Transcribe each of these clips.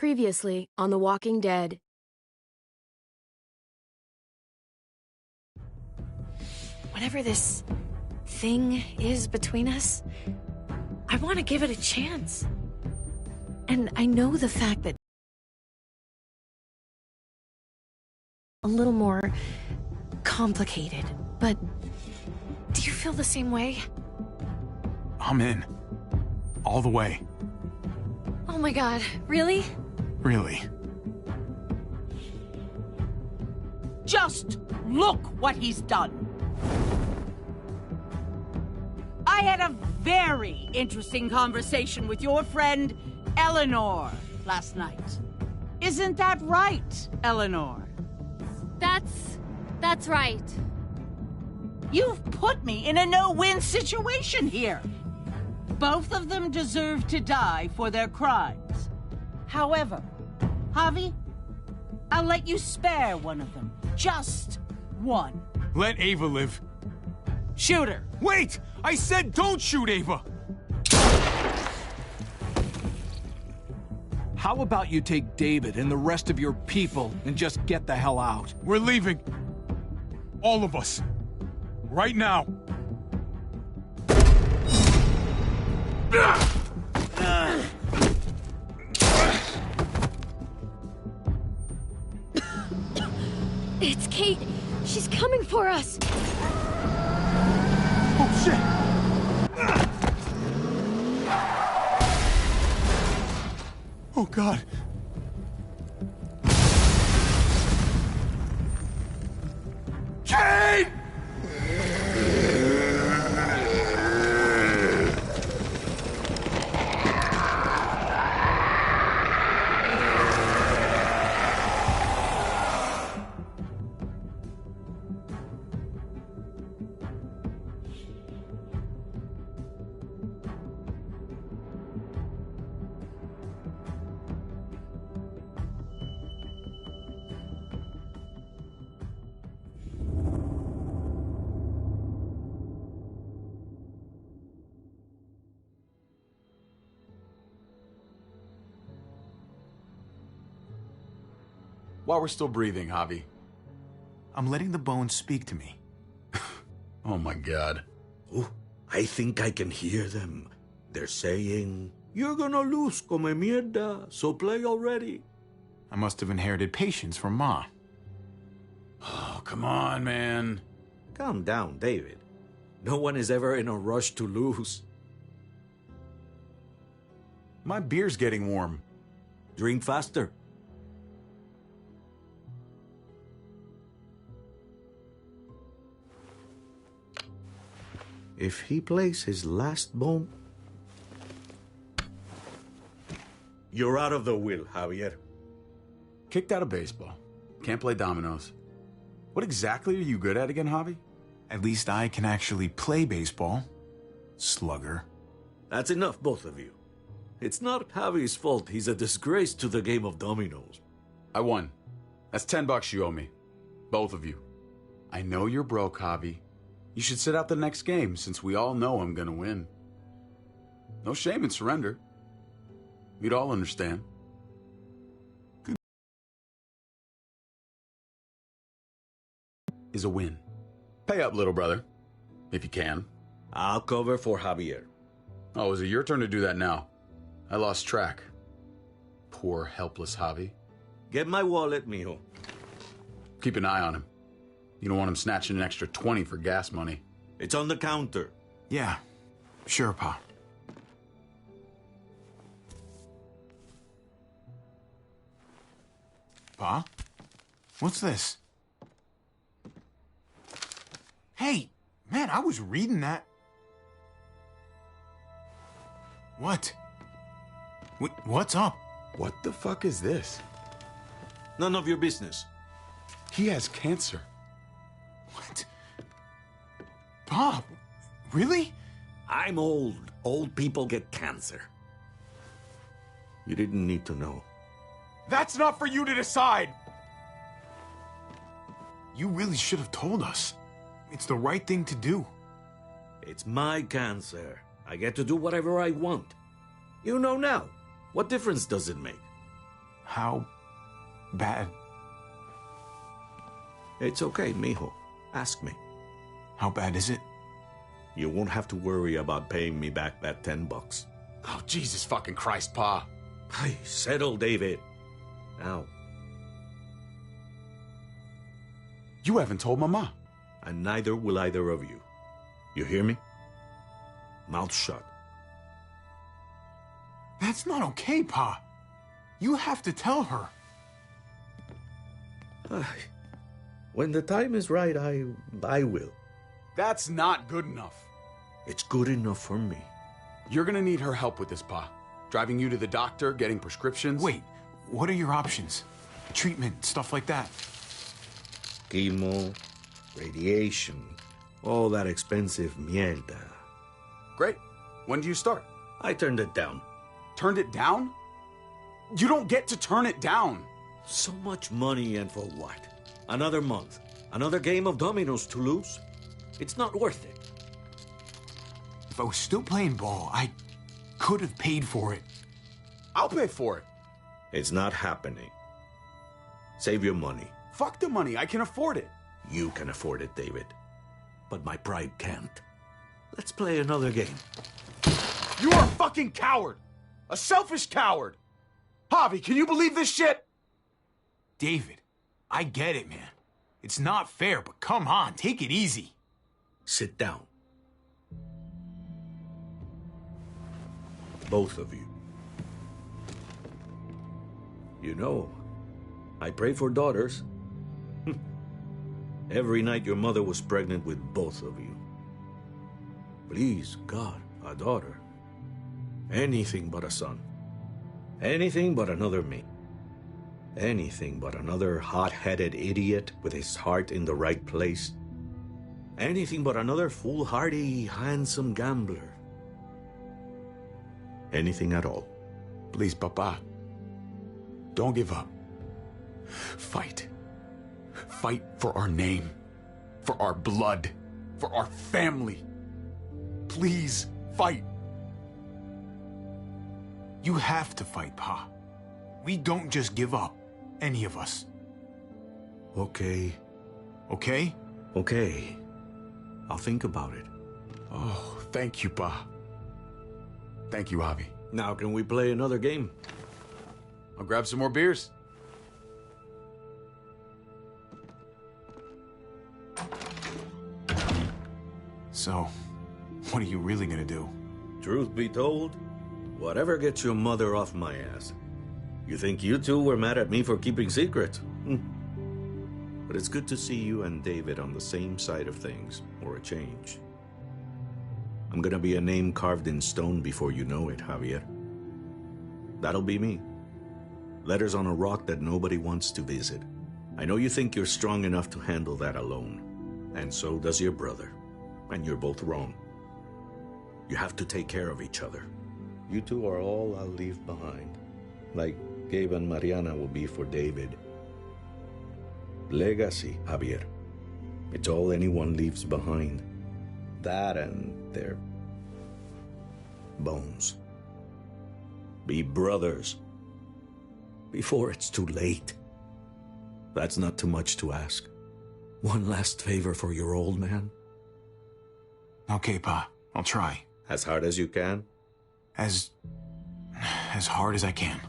Previously on The Walking Dead. Whatever this thing is between us, I want to give it a chance. And I know the fact that a little more complicated, but do you feel the same way? I'm in. All the way. Oh my god, really? Really. Just look what he's done. I had a very interesting conversation with your friend Eleanor last night. Isn't that right, Eleanor? That's right. You've put me in a no-win situation here. Both of them deserve to die for their crimes. However, Javi, I'll let you spare one of them. Just one. Let Ava live. Shoot her. Wait! I said don't shoot Ava! How about you take David and the rest of your people and just get the hell out? We're leaving. All of us. Right now. It's Kate. She's coming for us. Oh, shit! Oh, God. Kate! While we're still breathing, Javi. I'm letting the bones speak to me. Oh my god. Oh, I think I can hear them. They're saying, "You're gonna lose, come mierda, so play already." I must have inherited patience from Ma. Oh, come on, man. Calm down, David. No one is ever in a rush to lose. My beer's getting warm. Drink faster. If he plays his last bomb... You're out of the will, Javier. Kicked out of baseball. Can't play dominoes. What exactly are you good at again, Javi? At least I can actually play baseball. Slugger. That's enough, both of you. It's not Javi's fault he's a disgrace to the game of dominoes. I won. That's $10 you owe me. Both of you. I know you're broke, Javi. You should sit out the next game, since we all know I'm gonna win. No shame in surrender. We'd all understand. Is a win. Pay up, little brother. If you can. I'll cover for Javier. Oh, is it your turn to do that now? I lost track. Poor, helpless Javi. Get my wallet, mijo. Keep an eye on him. You don't want him snatching an extra 20 for gas money. It's on the counter. Yeah, sure, Pa. Pa? What's this? Hey, man, I was reading that. What? What's up? What the fuck is this? None of your business. He has cancer. What? Bob, really? I'm old. Old people get cancer. You didn't need to know. That's not for you to decide! You really should have told us. It's the right thing to do. It's my cancer. I get to do whatever I want. You know now. What difference does it make? How bad? It's okay, mijo. Ask me. How bad is it? You won't have to worry about paying me back that $10. Oh, Jesus fucking Christ, Pa. Hey, settle, David. Now. You haven't told Mama. And neither will either of you. You hear me? Mouth shut. That's not okay, Pa. You have to tell her. When the time is right, I will. That's not good enough. It's good enough for me. You're gonna need her help with this, Pa. Driving you to the doctor, getting prescriptions. Wait, what are your options? Treatment, stuff like that. Chemo, radiation, all that expensive mierda. Great. When do you start? I turned it down. Turned it down? You don't get to turn it down. So much money, and for what? Another month. Another game of dominoes to lose? It's not worth it. If I was still playing ball, I could have paid for it. I'll pay for it. It's not happening. Save your money. Fuck the money. I can afford it. You can afford it, David. But my pride can't. Let's play another game. You are a fucking coward. A selfish coward. Javi, can you believe this shit? David, I get it, man. It's not fair, but come on, take it easy. Sit down. Both of you. You know, I pray for daughters. Every night your mother was pregnant with both of you. Please, God, a daughter. Anything but a son. Anything but another me. Anything but another hot-headed idiot with his heart in the right place. Anything but another foolhardy, handsome gambler. Anything at all. Please, Papa. Don't give up. Fight. Fight for our name. For our blood. For our family. Please, fight. You have to fight, Pa. We don't just give up. Any of us. Okay. Okay? Okay. I'll think about it. Oh, thank you, Pa. Thank you, Javi. Now can we play another game? I'll grab some more beers. So, what are you really gonna do? Truth be told, whatever gets your mother off my ass. You think you two were mad at me for keeping secrets? But it's good to see you and David on the same side of things, or a change. I'm gonna be a name carved in stone before you know it, Javier. That'll be me. Letters on a rock that nobody wants to visit. I know you think you're strong enough to handle that alone. And so does your brother. And you're both wrong. You have to take care of each other. You two are all I'll leave behind. Like Gabe and Mariana will be for David. Legacy, Javier. It's all anyone leaves behind. That and their bones. Be brothers. Before it's too late. That's not too much to ask. One last favor for your old man. Okay, Pa. I'll try. As hard as you can. As hard as I can.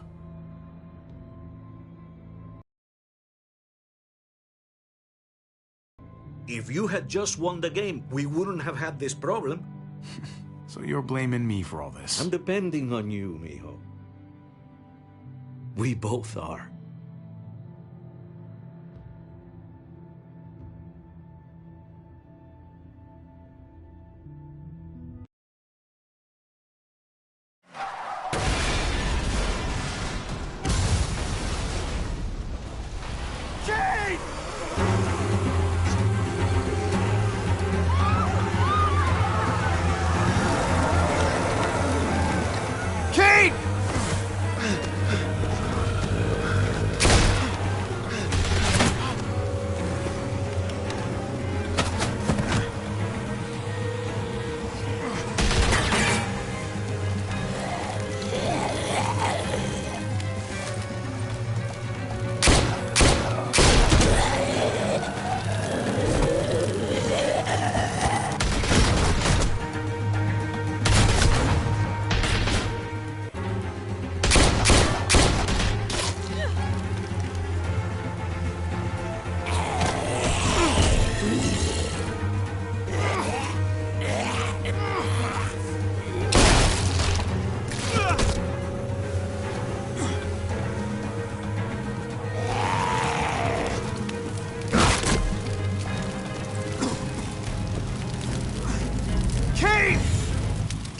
If you had just won the game, we wouldn't have had this problem. So you're blaming me for all this? I'm depending on you, mijo. We both are.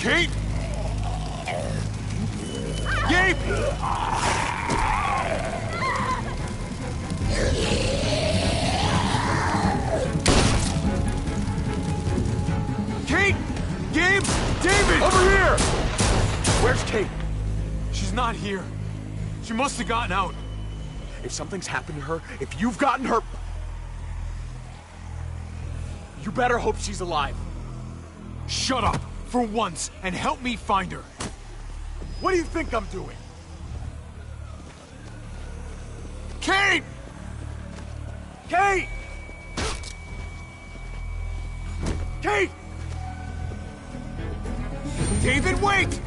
Kate! Gabe! Kate! Gabe! David! Over here! Where's Kate? She's not here. She must have gotten out. If something's happened to her, if you've gotten her... You better hope she's alive. Shut up, for once, and help me find her. What do you think I'm doing? Kate! Kate! Kate! David, wait!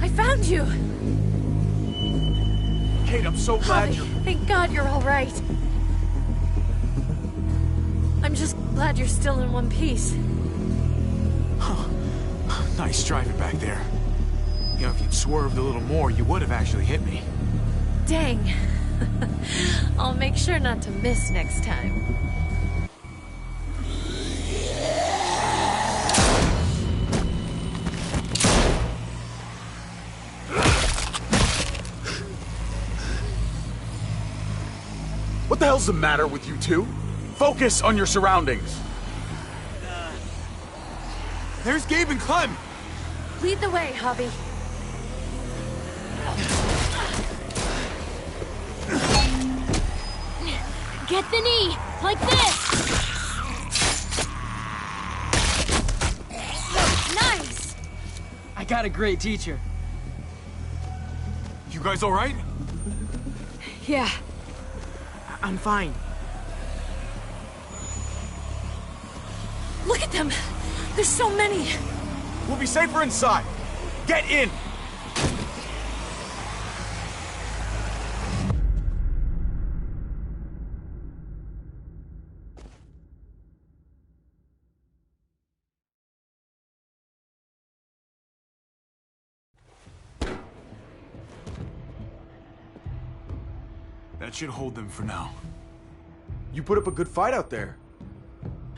I found you! Kate, I'm so glad Javi, you're... thank God you're all right. I'm just glad you're still in one piece. Nice driving back there. You know, if you'd swerved a little more, you would have actually hit me. Dang. I'll make sure not to miss next time. What the hell's the matter with you two? Focus on your surroundings. There's Gabe and Clem! Lead the way, Javi. Get the knee! Like this! Nice! I got a great teacher. You guys all right? Yeah. I'm fine. Look at them! There's so many! We'll be safer inside. Get in! That should hold them for now. You put up a good fight out there.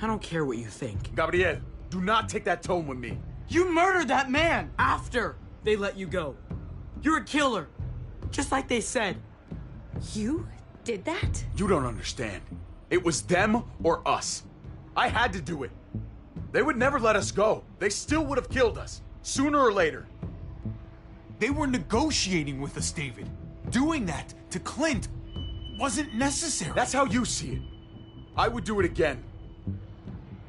I don't care what you think. Gabriel, do not take that tone with me. You murdered that man after they let you go. You're a killer, just like they said. You did that? You don't understand. It was them or us. I had to do it. They would never let us go. They still would have killed us, sooner or later. They were negotiating with us, David. Doing that to Clint wasn't necessary. That's how you see it. I would do it again.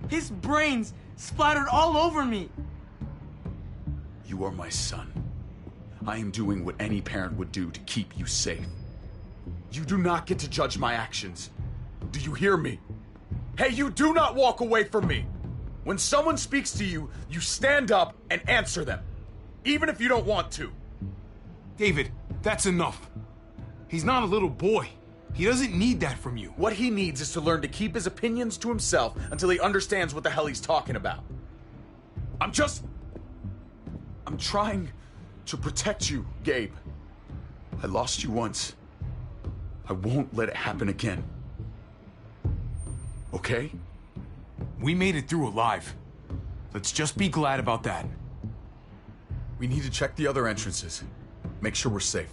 His brains splattered all over me. You are my son. I am doing what any parent would do to keep you safe. You do not get to judge my actions. Do you hear me? Hey, you do not walk away from me. When someone speaks to you, you stand up and answer them, even if you don't want to. David, that's enough. He's not a little boy. He doesn't need that from you. What he needs is to learn to keep his opinions to himself until he understands what the hell he's talking about. I'm trying to protect you, Gabe. I lost you once. I won't let it happen again. Okay? We made it through alive. Let's just be glad about that. We need to check the other entrances. Make sure we're safe.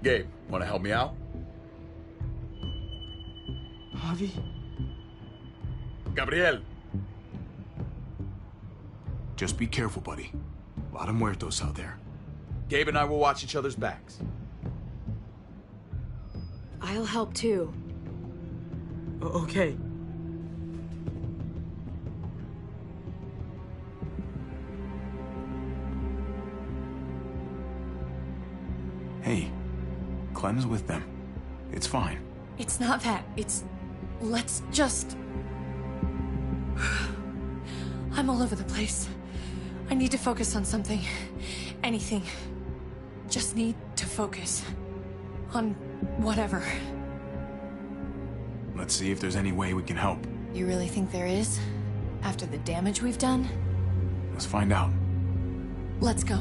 Gabe, want to help me out? Javi? Gabriel. Just be careful, buddy. A lot of muertos out there. Gabe and I will watch each other's backs. I'll help too. Okay. Hey, Clem's with them. It's fine. It's not that. It's... Let's just... I'm all over the place. I need to focus on something. Anything. Just need to focus. On whatever. Let's see if there's any way we can help. You really think there is? After the damage we've done? Let's find out. Let's go.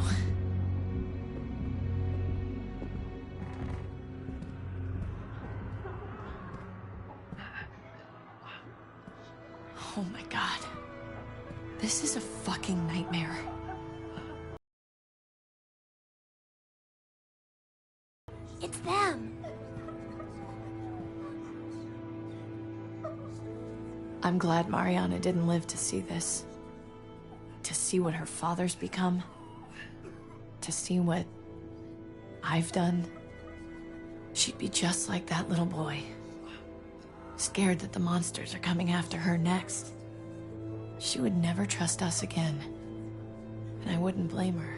Oh my god. This is a fucking nightmare. It's them. I'm glad Mariana didn't live to see this. To see what her father's become. To see what I've done. She'd be just like that little boy. Scared that the monsters are coming after her next. She would never trust us again. And I wouldn't blame her.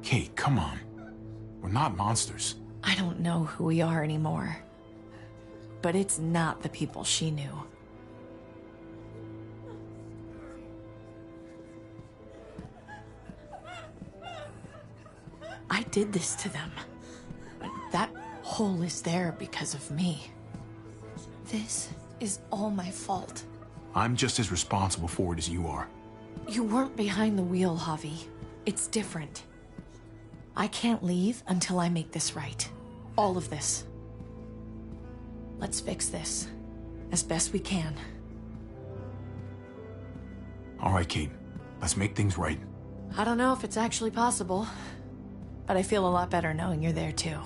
Kate, come on. We're not monsters. I don't know who we are anymore. But it's not the people she knew. I did this to them. But that hole is there because of me. This is all my fault. I'm just as responsible for it as you are. You weren't behind the wheel, Javi. It's different. I can't leave until I make this right. All of this. Let's fix this. As best we can. All right, Kate. Let's make things right. I don't know if it's actually possible. But I feel a lot better knowing you're there too.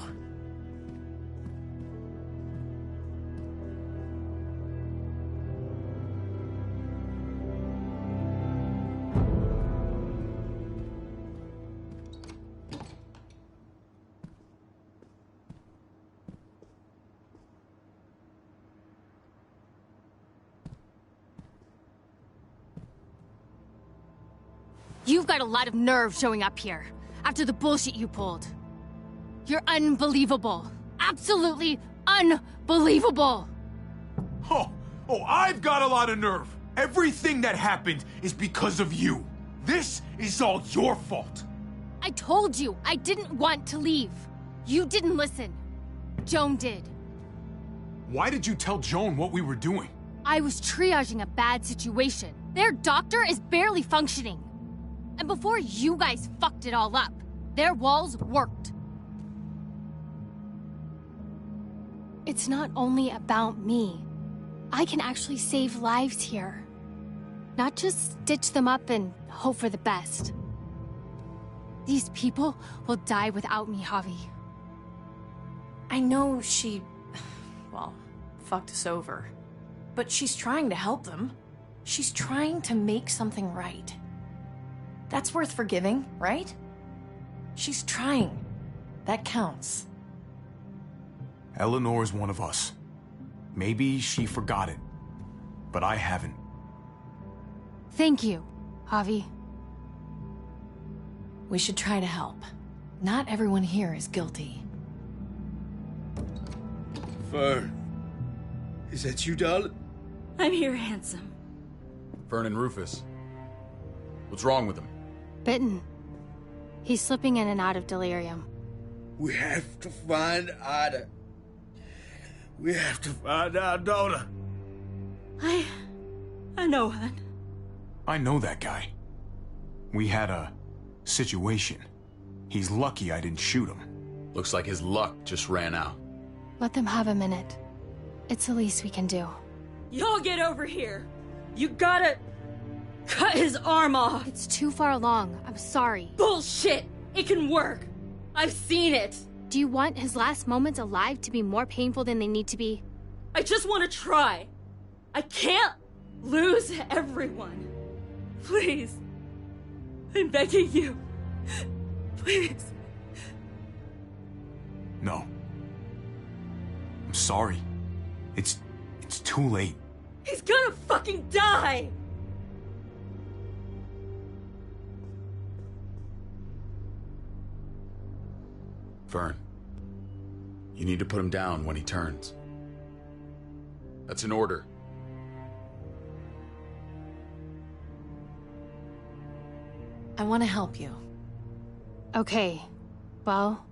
You've got a lot of nerve showing up here, after the bullshit you pulled. You're unbelievable. Absolutely unbelievable. Oh, I've got a lot of nerve. Everything that happened is because of you. This is all your fault. I told you I didn't want to leave. You didn't listen. Joan did. Why did you tell Joan what we were doing? I was triaging a bad situation. Their doctor is barely functioning. And before you guys fucked it all up, their walls worked. It's not only about me. I can actually save lives here. Not just stitch them up and hope for the best. These people will die without me, Javi. I know she... well, fucked us over. But she's trying to help them. She's trying to make something right. That's worth forgiving, right? She's trying. That counts. Eleanor's one of us. Maybe she forgot it, but I haven't. Thank you, Javi. We should try to help. Not everyone here is guilty. Fern. Is that you, darling? I'm here, handsome. Fern and Rufus. What's wrong with him? Bitten. He's slipping in and out of delirium. We have to find Ada. We have to find our daughter. I know, hon. I know that guy. We had a situation. He's lucky I didn't shoot him. Looks like his luck just ran out. Let them have a minute. It's the least we can do. Y'all get over here. You gotta cut his arm off. It's too far along. I'm sorry. Bullshit! It can work. I've seen it. Do you want his last moments alive to be more painful than they need to be? I just want to try. I can't lose everyone. Please. I'm begging you. Please. No. I'm sorry. It's too late. He's gonna fucking die! Fern, you need to put him down when he turns. That's an order. I want to help you. Okay. Well...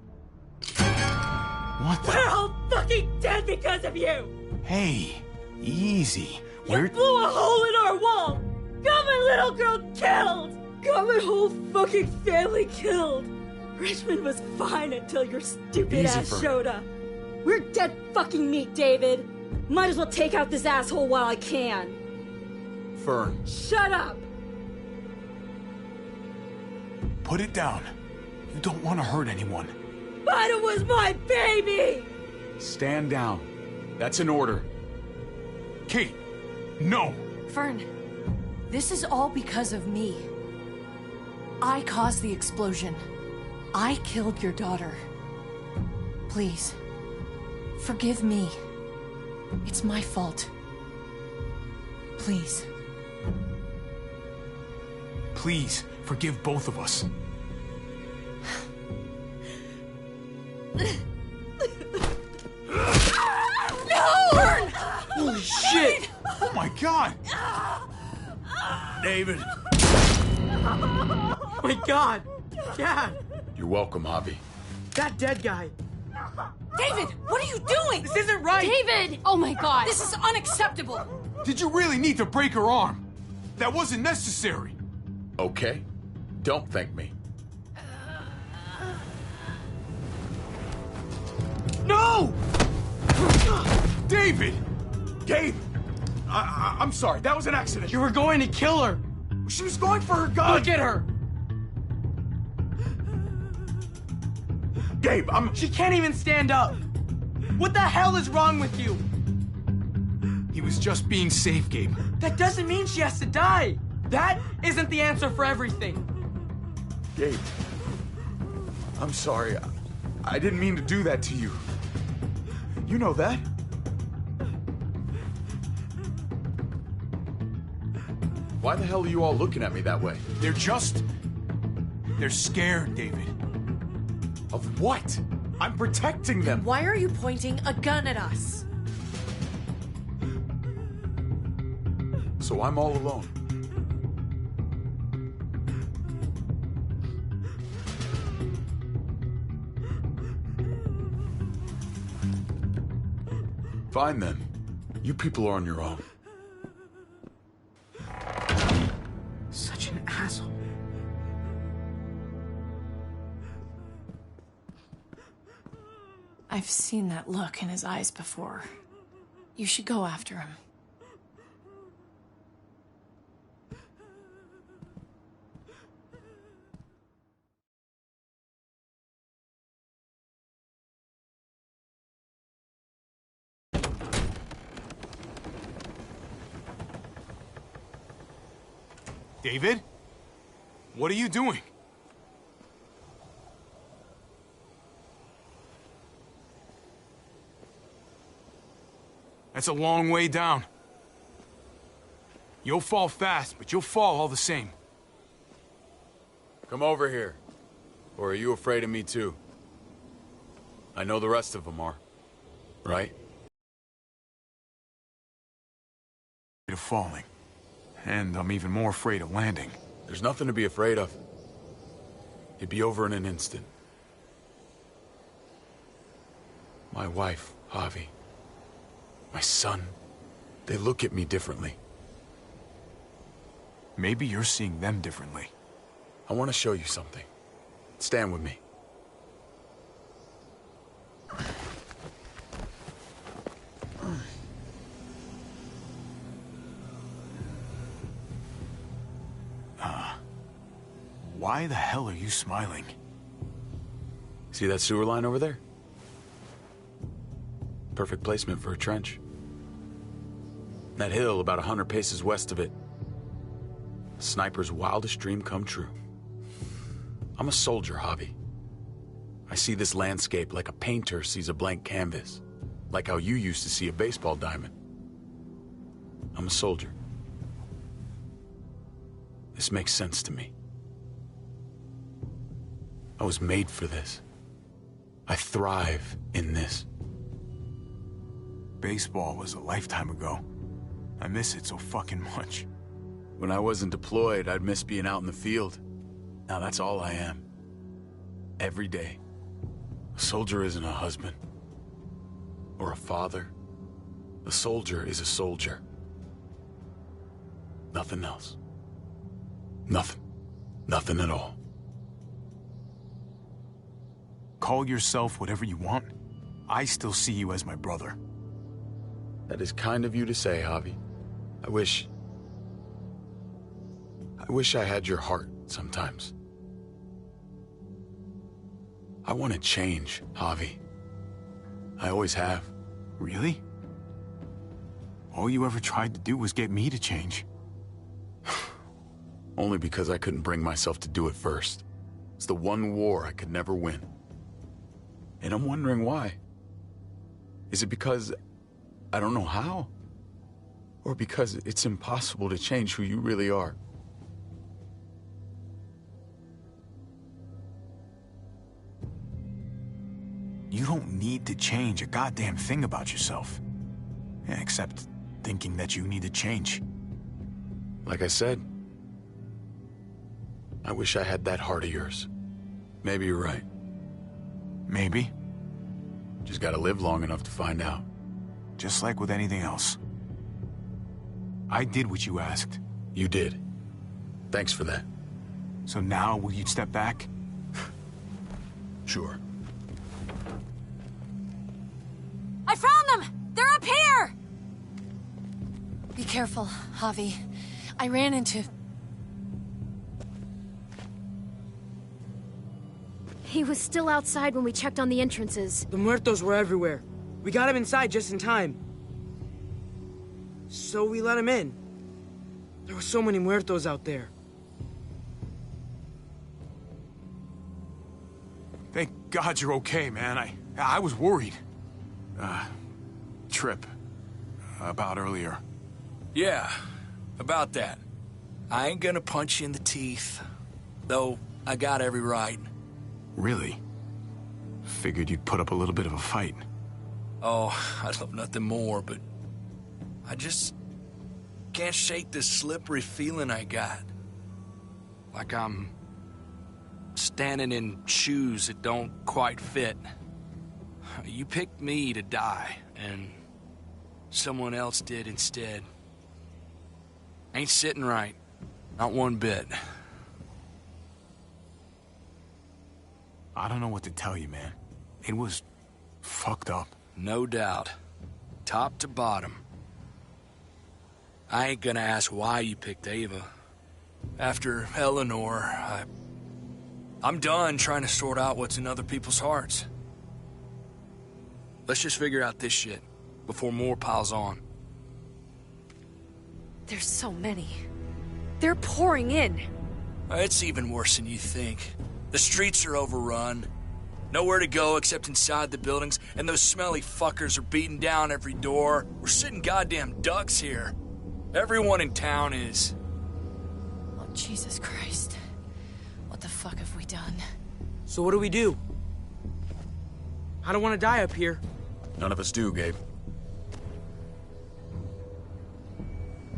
What the... We're all fucking dead because of you! Hey, Easy. You blew a hole in our wall! Got my little girl killed! Got my whole fucking family killed! Richmond was fine until your stupid ass showed up. We're dead fucking meat, David. Might as well take out this asshole while I can. Fern. Shut up! Put it down. You don't want to hurt anyone. But it was my baby! Stand down. That's an order. Kate, no! Fern, this is all because of me. I caused the explosion. I killed your daughter. Please, forgive me. It's my fault. Please. Please, forgive both of us. No! Fern! Holy shit! Oh my god! David! Oh my god! Dad! You're welcome, Javi. That dead guy! David, what are you doing? This isn't right! David! Oh my god! This is unacceptable! Did you really need to break her arm? That wasn't necessary. Okay? Don't thank me. No! David! Gabe! I'm sorry, that was an accident. You were going to kill her! She was going for her gun! Look at her! Gabe, She can't even stand up! What the hell is wrong with you? He was just being safe, Gabe. That doesn't mean she has to die! That isn't the answer for everything! Gabe. I'm sorry. I didn't mean to do that to you. You know that. Why the hell are you all looking at me that way? They're scared, David. Of what? I'm protecting them. Why are you pointing a gun at us? So I'm all alone. Fine then. You people are on your own. Such an asshole. I've seen that look in his eyes before. You should go after him. David? What are you doing? That's a long way down. You'll fall fast, but you'll fall all the same. Come over here. Or are you afraid of me too? I know the rest of them are. Right? Of falling. And I'm even more afraid of landing. There's nothing to be afraid of. It'd be over in an instant. My wife, Javi. My son. They look at me differently. Maybe you're seeing them differently. I want to show you something. Stand with me. Why the hell are you smiling? See that sewer line over there? Perfect placement for a trench. That hill about 100 paces west of it. A sniper's wildest dream come true. I'm a soldier, Javi. I see this landscape like a painter sees a blank canvas. Like how you used to see a baseball diamond. I'm a soldier. This makes sense to me. I was made for this. I thrive in this. Baseball was a lifetime ago. I miss it so fucking much. When I wasn't deployed, I'd miss being out in the field. Now that's all I am. Every day. A soldier isn't a husband. Or a father. A soldier is a soldier. Nothing else. Nothing. Nothing at all. Call yourself whatever you want. I still see you as my brother. That is kind of you to say, Javi. I wish I had your heart sometimes. I want to change, Javi. I always have. Really? All you ever tried to do was get me to change. Only because I couldn't bring myself to do it first. It's the one war I could never win. And I'm wondering why. Is it because I don't know how? Or because it's impossible to change who you really are? You don't need to change a goddamn thing about yourself. Yeah, except thinking that you need to change. Like I said, I wish I had that heart of yours. Maybe you're right. Maybe. Just gotta live long enough to find out. Just like with anything else. I did what you asked. You did. Thanks for that. So now, will you step back? Sure. I found them! They're up here! Be careful, Javi. I ran into... He was still outside when we checked on the entrances. The muertos were everywhere. We got him inside just in time. So we let him in. There were so many muertos out there. Thank God you're okay, man. I was worried. Trip. About earlier. Yeah, about that. I ain't gonna punch you in the teeth. Though, I got every right. Really? Figured you'd put up a little bit of a fight. Oh, I'd love nothing more, but... I just... can't shake this slippery feeling I got. Like I'm... standing in shoes that don't quite fit. You picked me to die, and... someone else did instead. Ain't sitting right. Not one bit. I don't know what to tell you, man. It was... fucked up. No doubt. Top to bottom. I ain't gonna ask why you picked Ava. After Eleanor, I'm done trying to sort out what's in other people's hearts. Let's just figure out this shit before more piles on. There's so many. They're pouring in. It's even worse than you think. The streets are overrun. Nowhere to go except inside the buildings, and those smelly fuckers are beating down every door. We're sitting goddamn ducks here. Everyone in town is. Oh, Jesus Christ. What the fuck have we done? So what do? I don't want to die up here. None of us do, Gabe.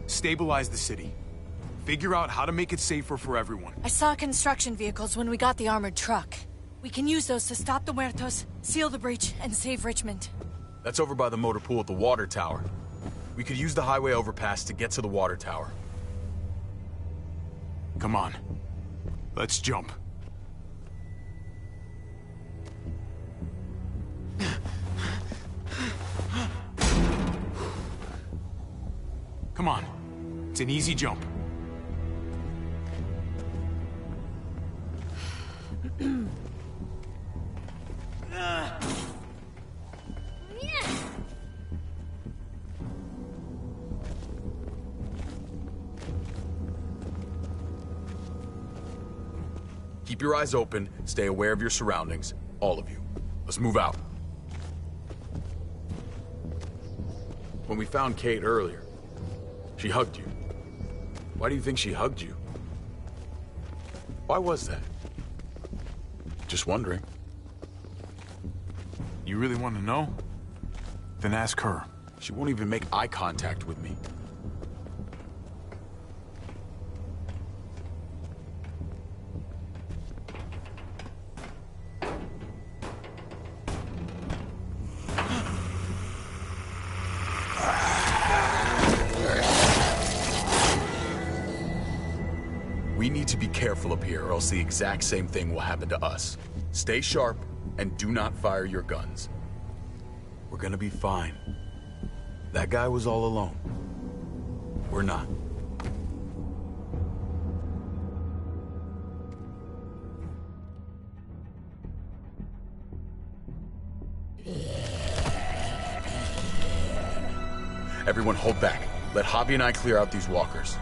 Stabilize the city. Figure out how to make it safer for everyone. I saw construction vehicles when we got the armored truck. We can use those to stop the muertos, seal the breach, and save Richmond. That's over by the motor pool at the water tower. We could use the highway overpass to get to the water tower. Come on. Let's jump. Come on. It's an easy jump. Keep your eyes open, stay aware of your surroundings, all of you. Let's move out. When we found Kate earlier, she hugged you. Why do you think she hugged you? Why was that? Just wondering. You really want to know? Then ask her. She won't even make eye contact with me. We need to be careful up here, or else the exact same thing will happen to us. Stay sharp, and do not fire your guns. We're gonna be fine. That guy was all alone. We're not. Everyone hold back. Let Javi and I clear out these walkers.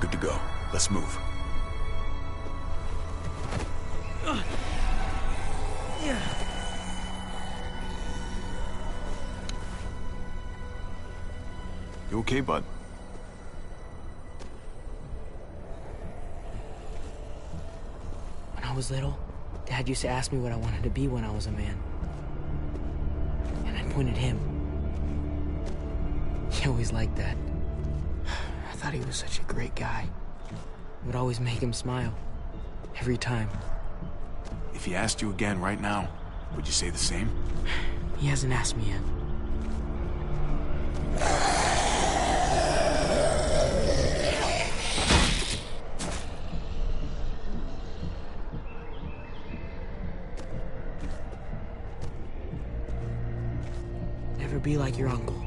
Good to go. Let's move. You okay, bud? When I was little, Dad used to ask me what I wanted to be when I was a man. And I'd point at him. He always liked that. I thought he was such a great guy. It would always make him smile. Every time. If he asked you again right now, would you say the same? He hasn't asked me yet. Never be like your uncle.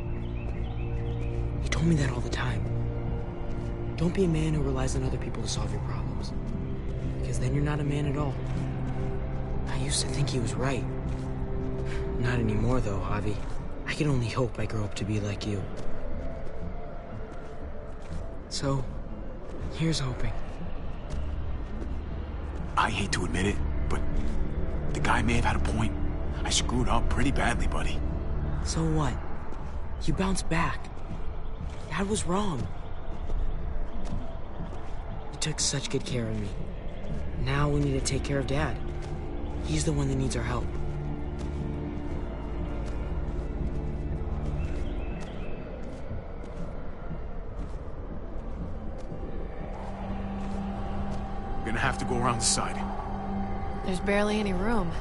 He told me that all the time. Don't be a man who relies on other people to solve your problems. Because then you're not a man at all. I used to think he was right. Not anymore, though, Javi. I can only hope I grow up to be like you. So, here's hoping. I hate to admit it, but the guy may have had a point. I screwed up pretty badly, buddy. So what? You bounced back. Dad was wrong. You took such good care of me. Now we need to take care of Dad. He's the one that needs our help. We're gonna have to go around the side. There's barely any room.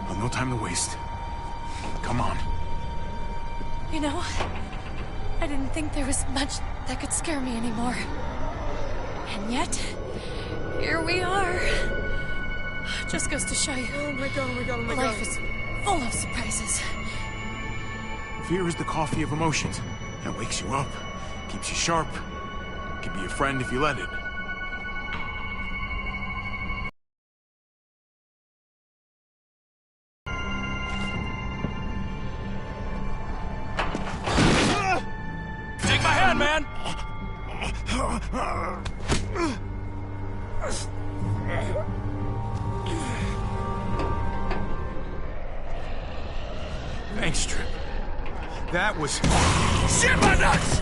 Well, no time to waste. Come on. You know, I didn't think there was much that could scare me anymore. And yet, here we are. Just goes to show you. Oh my god, oh my god, oh my god. Life is full of surprises. Fear is the coffee of emotions. It wakes you up, keeps you sharp. Can be a friend if you let it. Take my hand, man! Thanks, Trip. That was... Shit my nuts!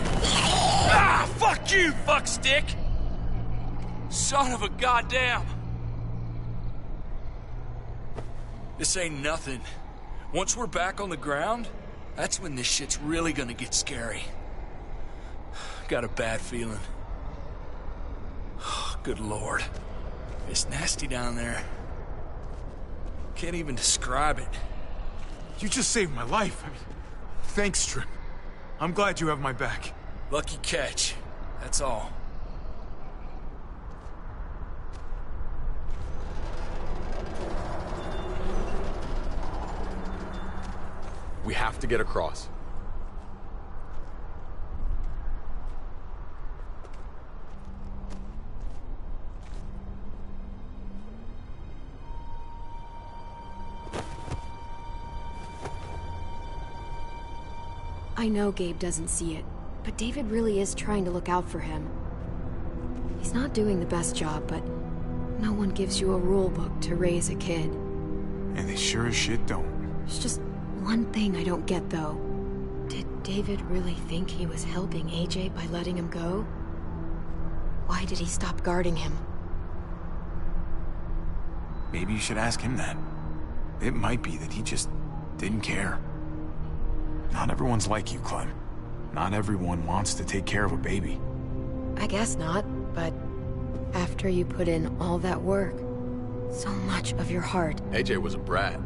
Ah, fuck you, fuckstick! Son of a goddamn! This ain't nothing. Once we're back on the ground, that's when this shit's really gonna get scary. Got a bad feeling. Good lord. It's nasty down there. Can't even describe it. You just saved my life. I mean, thanks, Trip. I'm glad you have my back. Lucky catch. That's all. We have to get across. I know Gabe doesn't see it, but David really is trying to look out for him. He's not doing the best job, but no one gives you a rule book to raise a kid. And they sure as shit don't. There's just one thing I don't get, though. Did David really think he was helping AJ by letting him go? Why did he stop guarding him? Maybe you should ask him that. It might be that he just didn't care. Not everyone's like you, Clem. Not everyone wants to take care of a baby. I guess not, but After you put in all that work, so much of your heart. AJ was a brat.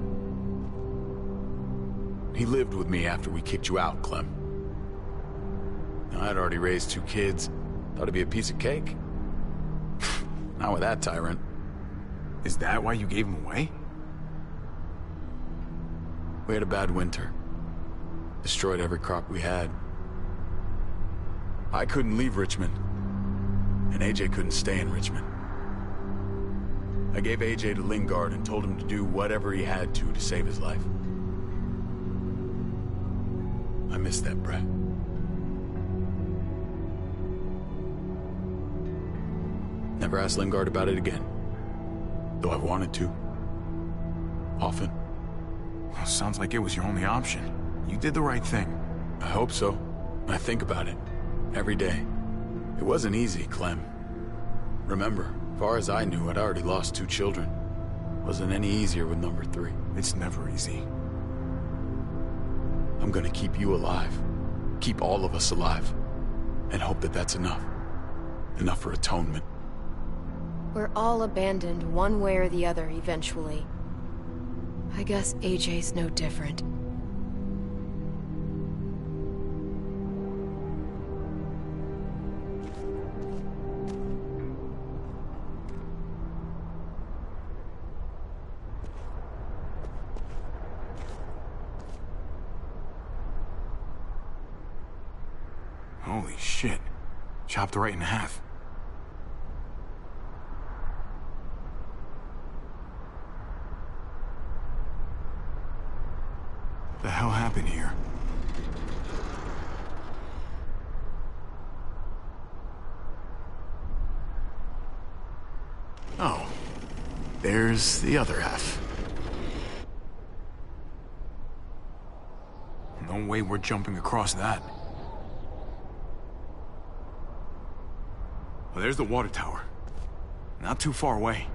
He lived with me after we kicked you out, Clem. I'd already raised 2 kids. Thought it'd be a piece of cake. Not with that tyrant. Is that why you gave him away? We had a bad winter. Destroyed every crop we had. I couldn't leave Richmond. And AJ couldn't stay in Richmond. I gave AJ to Lingard and told him to do whatever he had to save his life. I miss that brat. Never asked Lingard about it again. Though I wanted to. Often. Well, sounds like it was your only option. You did the right thing. I hope so. I think about it. Every day. It wasn't easy, Clem. Remember, far as I knew, I'd already lost 2 children. Wasn't any easier with number 3. It's never easy. I'm gonna keep you alive. Keep all of us alive. And hope that that's enough. Enough for atonement. We're all abandoned one way or the other eventually. I guess AJ's no different. Holy shit. Chopped right in half. The hell happened here? Oh. There's the other half. No way we're jumping across that. Well, there's the water tower. Not too far away.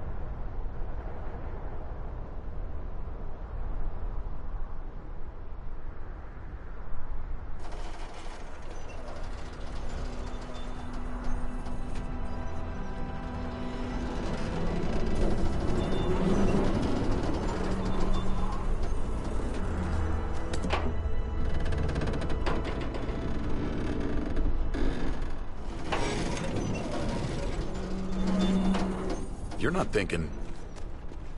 You're not thinking...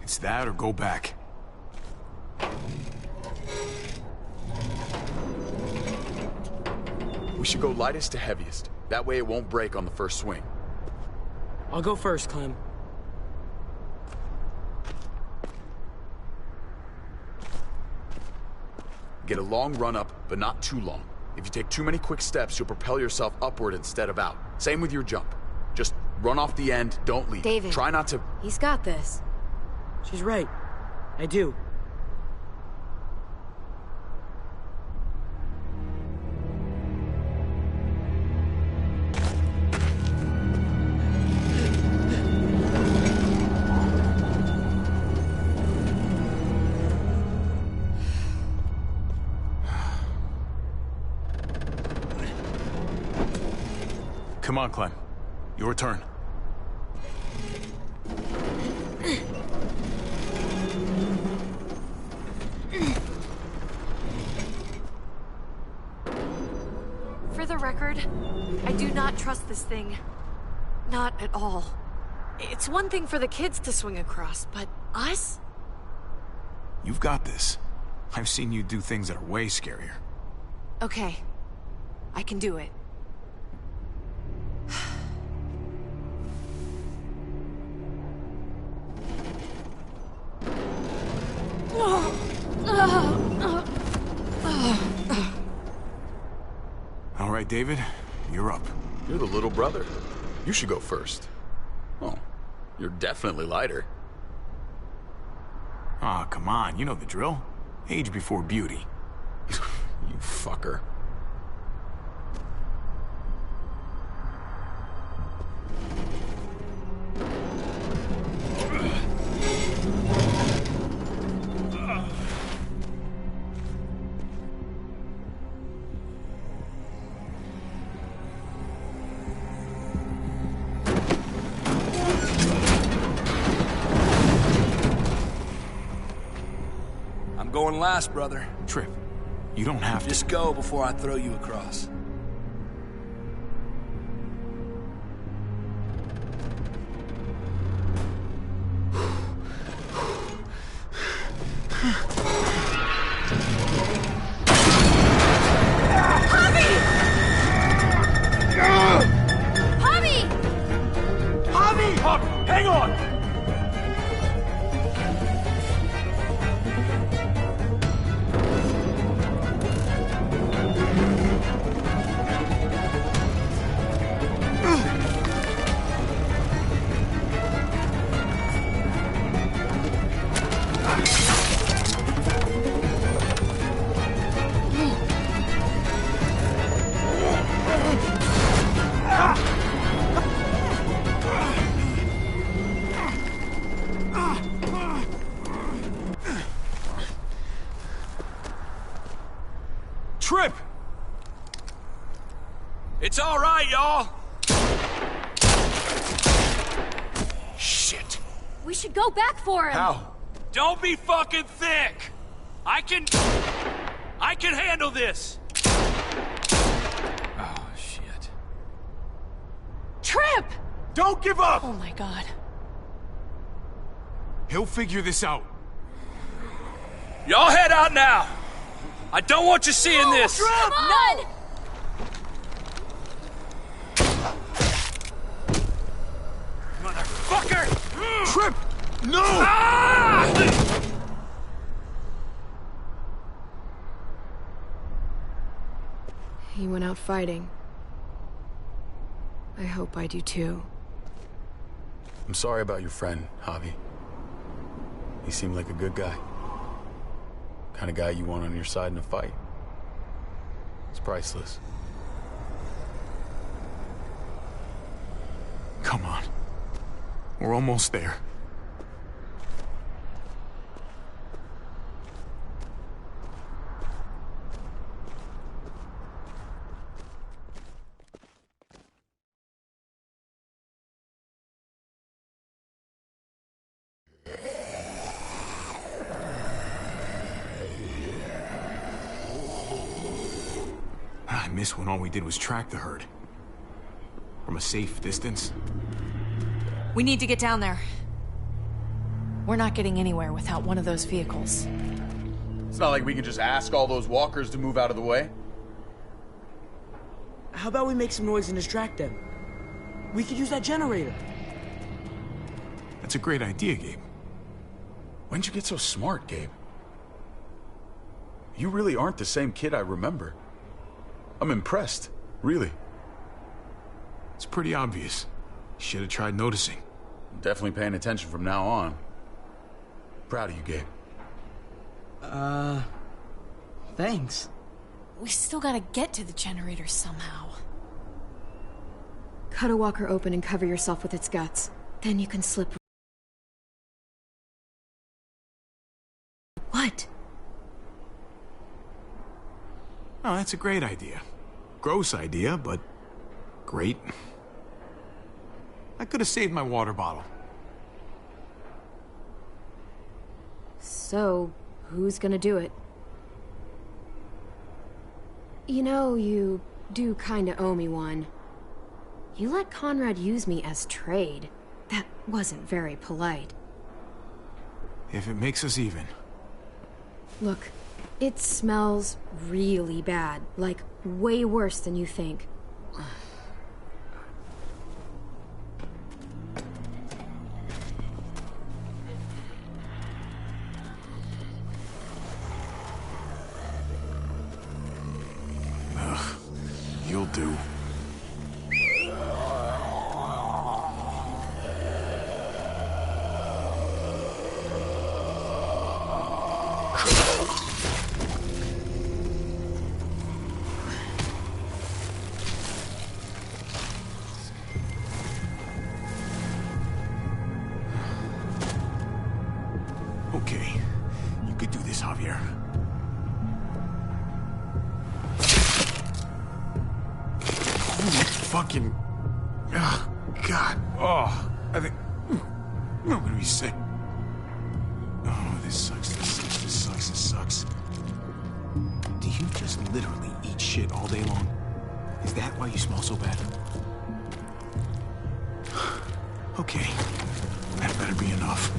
It's that or go back. We should go lightest to heaviest. That way it won't break on the first swing. I'll go first, Clem. Get a long run up, but not too long. If you take too many quick steps, you'll propel yourself upward instead of out. Same with your jump. Just run off the end, don't leave. David. Try not to... He's got this. She's right. I do. Come on, Clem. Your turn. For the record, I do not trust this thing. Not at all. It's one thing for the kids to swing across, but us? You've got this. I've seen you do things that are way scarier. Okay. I can do it. All right, David, you're up. You're the little brother. You should go first. Oh, you're definitely lighter. Ah, come on, you know the drill. Age before beauty. You fucker. more than last, brother. Trip, you don't have to. Just go before I throw you across. Hang on! Trip! It's all right, y'all. Shit. We should go back for him. How? Don't be fucking thick. I can handle this. Oh, shit. Trip! Don't give up! Oh my god. He'll figure this out. Y'all head out now. I don't want you seeing this. Come on! Motherfucker! Trip! No! Ah! He went out fighting. I hope I do too. I'm sorry about your friend, Javi. He seemed like a good guy. Kind of guy you want on your side in a fight. It's priceless. Come on. We're almost there. I miss when all we did was track the herd. From a safe distance. We need to get down there. We're not getting anywhere without one of those vehicles. It's not like we can just ask all those walkers to move out of the way. How about we make some noise and distract them? We could use that generator. That's a great idea, Gabe. When'd you get so smart, Gabe? You really aren't the same kid I remember. I'm impressed, really. It's pretty obvious. Should have tried noticing. I'm definitely paying attention from now on. Proud of you, Gabe. Thanks. We still gotta get to the generator somehow. Cut a walker open and cover yourself with its guts. Then you can slip. What? Oh, that's a great idea. Gross idea, but great. I could have saved my water bottle. So, who's gonna do it? You know, you do kinda owe me one. You let Conrad use me as trade. That wasn't very polite. If it makes us even. Look, it smells really bad. Like, way worse than you think. You'll do. Okay, you could do this, Javier. Fucking... Oh, God. Oh, I think... I'm gonna be sick. Oh, this sucks, this sucks, this sucks. Texas sucks. Do you just literally eat shit all day long? Is that why you smell so bad? Okay, that better be enough.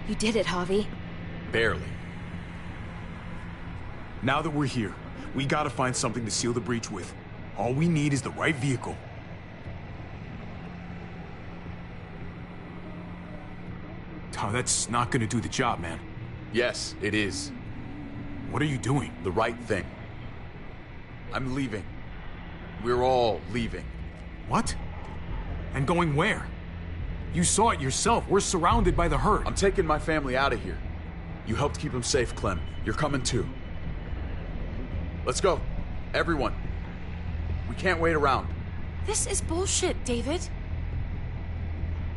You did it, Javi. Barely. Now that we're here, we gotta find something to seal the breach with. All we need is the right vehicle. Oh, that's not gonna do the job, man. Yes, it is. What are you doing? The right thing. I'm leaving. We're all leaving. What? And going where? You saw it yourself. We're surrounded by the herd. I'm taking my family out of here. You helped keep them safe, Clem. You're coming too. Let's go. Everyone. We can't wait around. This is bullshit, David.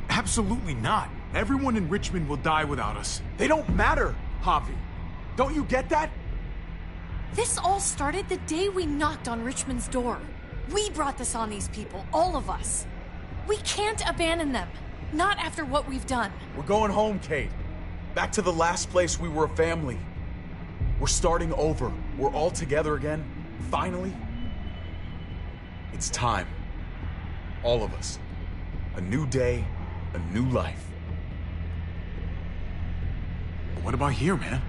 Absolutely not. Everyone in Richmond will die without us. They don't matter, Javi. Don't you get that? This all started the day we knocked on Richmond's door. We brought this on these people, all of us. We can't abandon them. Not after what we've done. We're going home, Kate. Back to the last place we were a family. We're starting over. We're all together again. Finally. It's time. All of us. A new day, a new life. But what about here, man?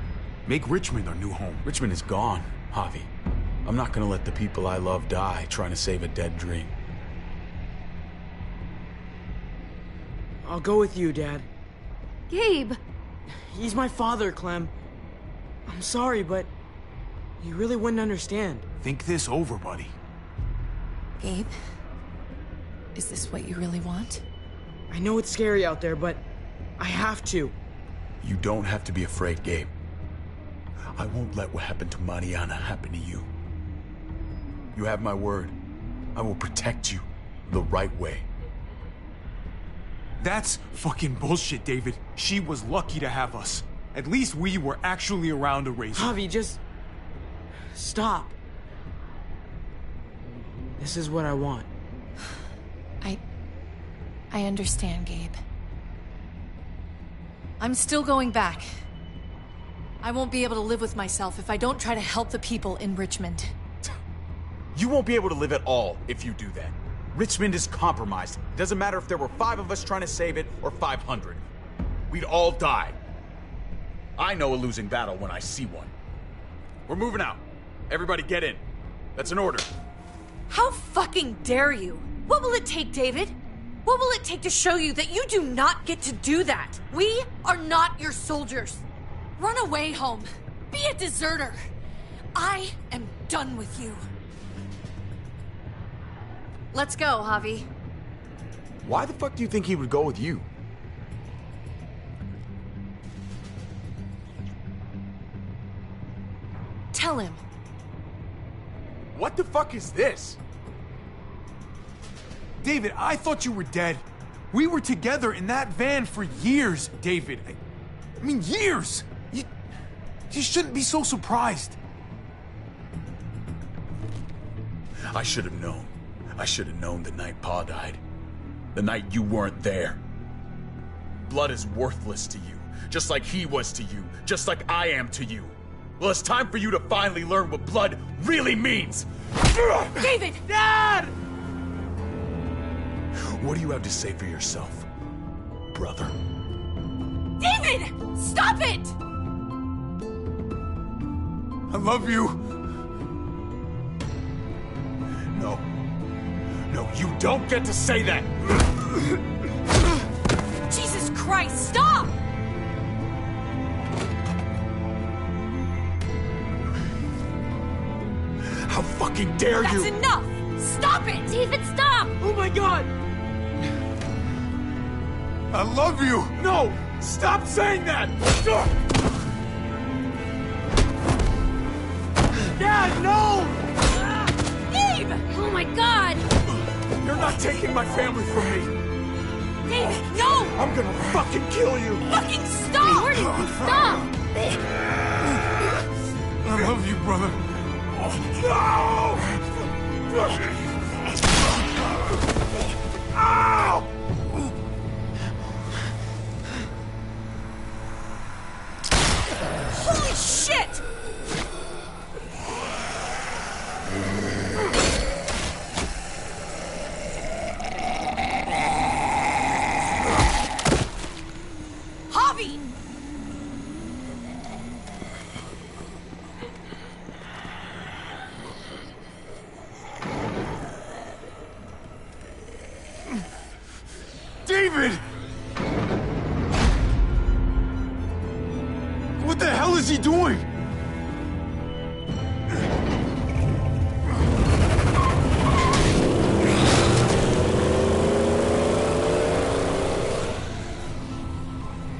Make Richmond our new home. Richmond is gone, Javi. I'm not gonna let the people I love die trying to save a dead dream. I'll go with you, Dad. Gabe! He's my father, Clem. I'm sorry, but you really wouldn't understand. Think this over, buddy. Gabe? Is this what you really want? I know it's scary out there, but I have to. You don't have to be afraid, Gabe. I won't let what happened to Mariana happen to you. You have my word. I will protect you the right way. That's fucking bullshit, David. She was lucky to have us. At least we were actually around to raise her. Javi, just stop. This is what I want. I understand, Gabe. I'm still going back. I won't be able to live with myself if I don't try to help the people in Richmond. You won't be able to live at all if you do that. Richmond is compromised. It doesn't matter if there were 5 of us trying to save it or 500. We'd all die. I know a losing battle when I see one. We're moving out. Everybody get in. That's an order. How fucking dare you? What will it take, David? What will it take to show you that you do not get to do that? We are not your soldiers. Run away home. Be a deserter. I am done with you. Let's go, Javi. Why the fuck do you think he would go with you? Tell him. What the fuck is this? David, I thought you were dead. We were together in that van for years, David. I mean, years! You shouldn't be so surprised. I should have known. I should have known the night Pa died. The night you weren't there. Blood is worthless to you, just like he was to you, just like I am to you. Well, it's time for you to finally learn what blood really means. David! Dad! What do you have to say for yourself, brother? David! Stop it! I love you. No. No, you don't get to say that! Jesus Christ, stop! How fucking dare you! That's enough! Stop it! David, stop! Oh my god! I love you! No! Stop saying that! Dad, no! Gabe! Oh my god! You're not taking my family from me! David, no! I'm gonna fucking kill you! Fucking stop! Gordon, stop! I love you, brother. No! Ow! Holy shit! Javi! David! What the hell is he doing?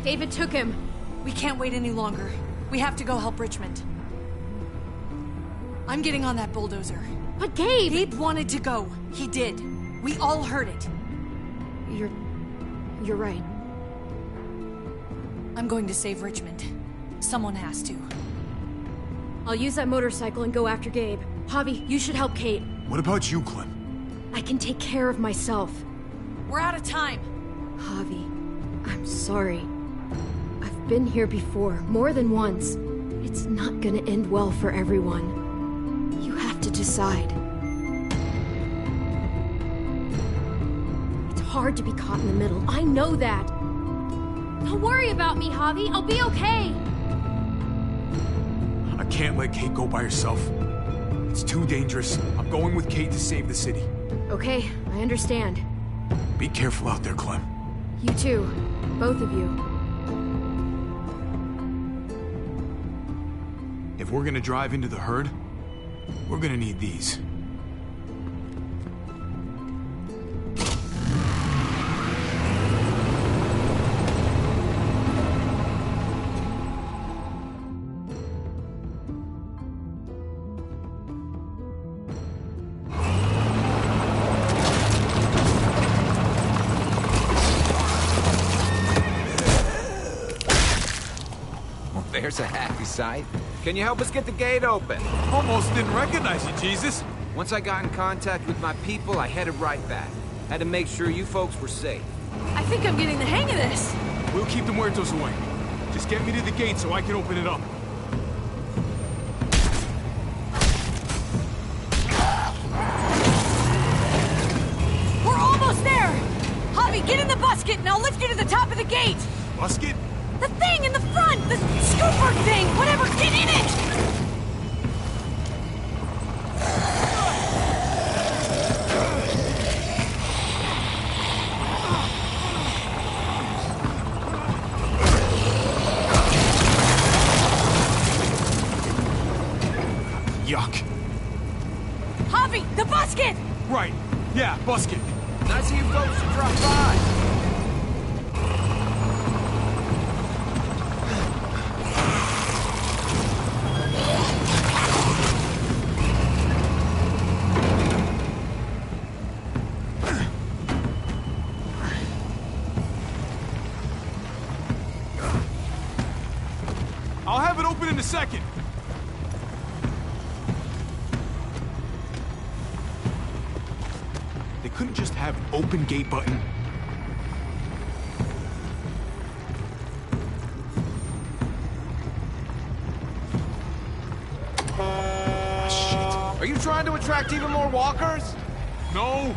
David took him. We can't wait any longer. We have to go help Richmond. I'm getting on that bulldozer. But Gabe! Gabe wanted to go. He did. We all heard it. You're right. I'm going to save Richmond. Someone has to. I'll use that motorcycle and go after Gabe. Javi, you should help Kate. What about you, Clem? I can take care of myself. We're out of time. Javi, I'm sorry. I've been here before, more than once. It's not gonna end well for everyone. You have to decide. It's hard to be caught in the middle. I know that. Don't worry about me, Javi. I'll be okay. I can't let Kate go by herself. It's too dangerous. I'm going with Kate to save the city. Okay, I understand. Be careful out there, Clem. You too. Both of you. If we're gonna drive into the herd, we're gonna need these. There's a happy sight. Can you help us get the gate open? Almost didn't recognize you, Jesus. Once I got in contact with my people, I headed right back. Had to make sure you folks were safe. I think I'm getting the hang of this. We'll keep the muertos away. Just get me to the gate so I can open it up. We're almost there! Javi, get in the busket and I'll lift you to the top of the gate! Busket? The thing in the front! The scooper thing! Whatever! Get in it! Yuck. Javi, the busket! Right. Yeah, busket. Nice of you folks to drop by. second. They couldn't just have an open gate button. Are you trying to attract even more walkers? No.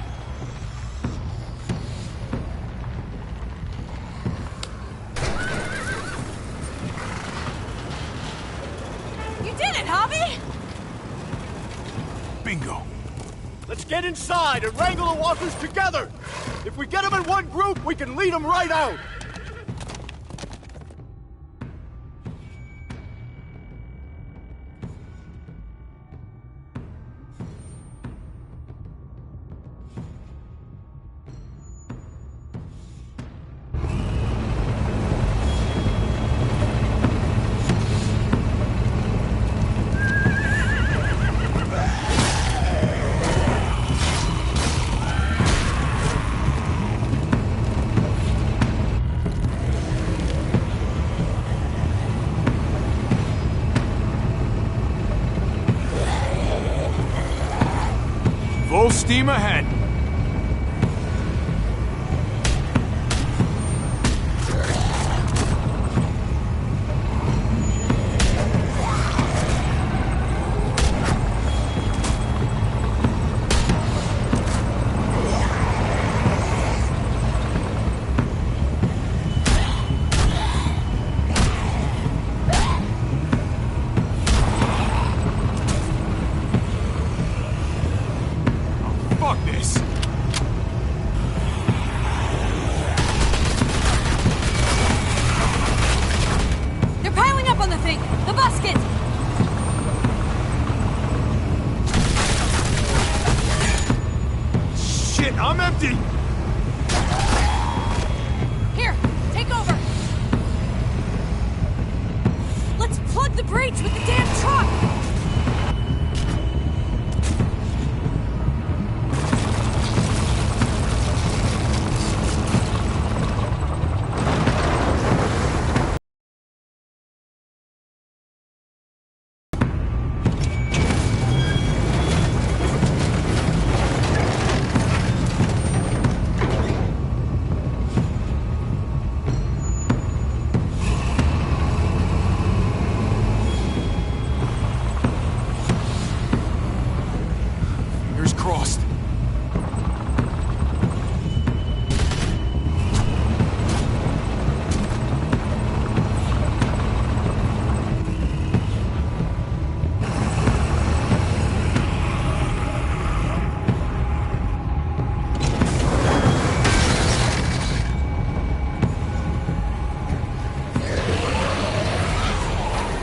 You did it, Javi! Bingo. Let's get inside and wrangle the walkers together! If we get them in one group, we can lead them right out! Full steam ahead. Fuck this. They're piling up on the thing! The basket! Shit, I'm empty. Here, take over! Let's plug the breach with the damn truck! Fingers crossed.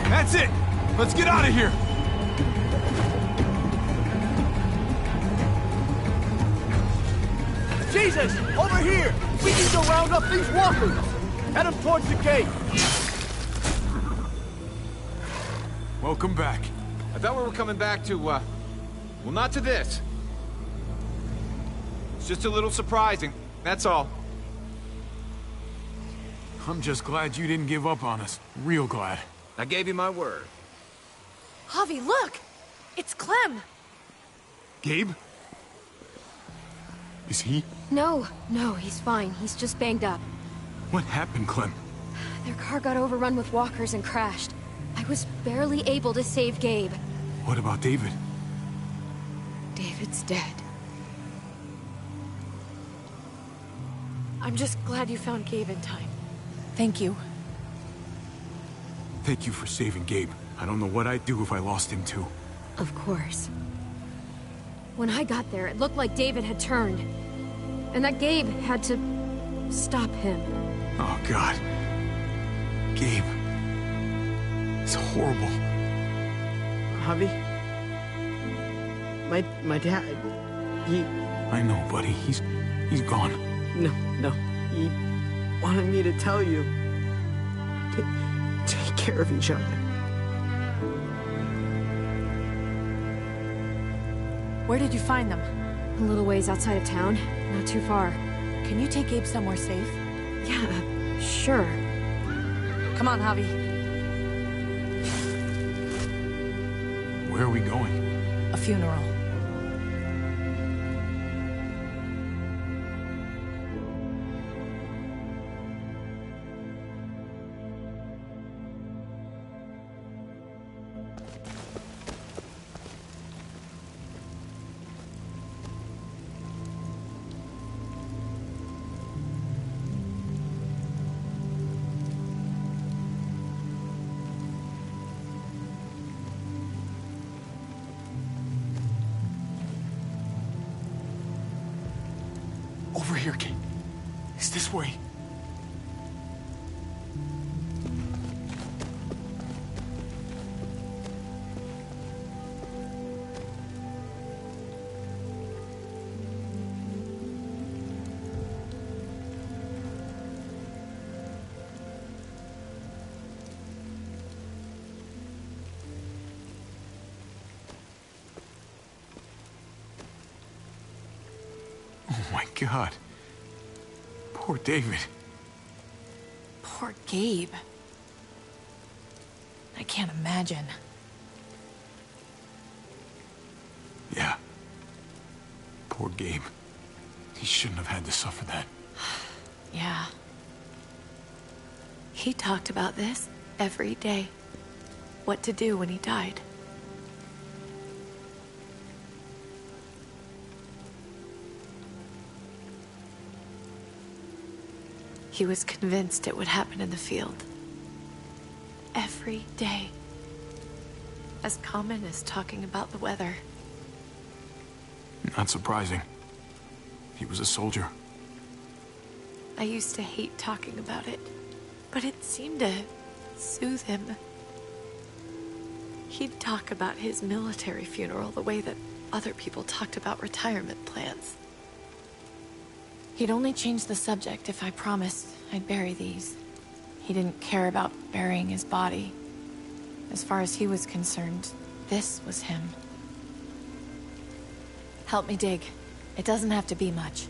That's it. Let's get out of here. Jesus! Over here! We need to round up these walkers! Head them towards the gate! Welcome back. I thought we were coming back to, well, not to this. It's just a little surprising, that's all. I'm just glad you didn't give up on us. Real glad. I gave you my word. Javi, look! It's Clem! Gabe? Is he? No, he's fine. He's just banged up. What happened, Clem? Their car got overrun with walkers and crashed. I was barely able to save Gabe. What about David? David's dead. I'm just glad you found Gabe in time. Thank you. Thank you for saving Gabe. I don't know what I'd do if I lost him too. Of course. When I got there, it looked like David had turned. And that Gabe had to stop him. Oh, God. Gabe. It's horrible. Javi? My dad, he... I know, buddy. He's gone. No. He wanted me to tell you. Take care of each other. Where did you find them? A little ways outside of town. Not too far. Can you take Gabe somewhere safe? Yeah, sure. Come on, Javi. Where are we going? A funeral. Over here, Kate. It's this way. Oh my God. Poor David. Poor Gabe. I can't imagine. Yeah. Poor Gabe. He shouldn't have had to suffer that. Yeah. He talked about this every day. What to do when he died. He was convinced it would happen in the field. Every day. As common as talking about the weather. Not surprising. He was a soldier. I used to hate talking about it, but it seemed to soothe him. He'd talk about his military funeral the way that other people talked about retirement plans. He'd only change the subject if I promised I'd bury these. He didn't care about burying his body. As far as he was concerned, this was him. Help me dig. It doesn't have to be much.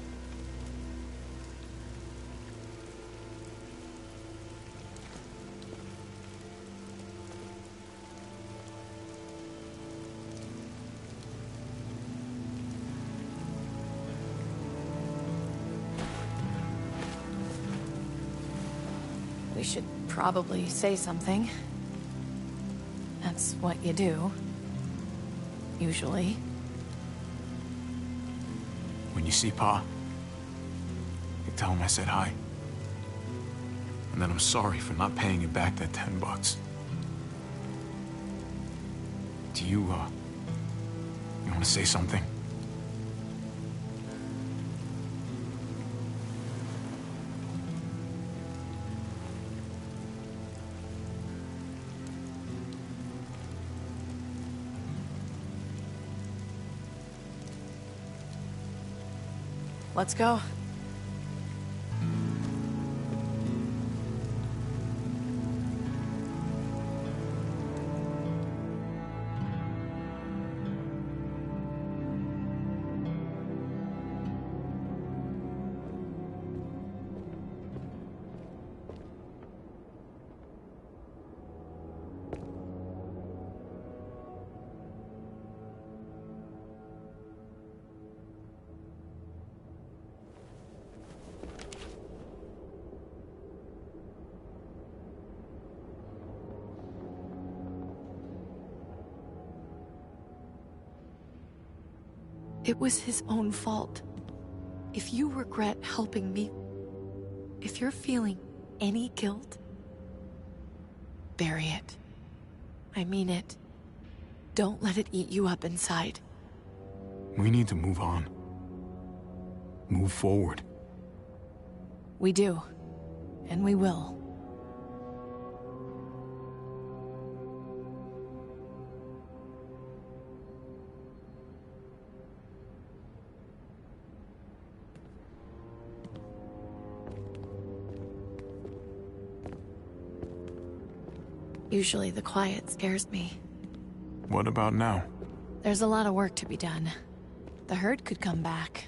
We should probably say something. That's what you do. Usually. When you see Pa, you tell him I said hi. And then I'm sorry for not paying you back that $10. Do you want to say something? Let's go. It was his own fault. If you regret helping me, if you're feeling any guilt, bury it. I mean it. Don't let it eat you up inside. We need to move on. Move forward. We do. And we will. Usually the quiet scares me. What about now? There's a lot of work to be done. The herd could come back.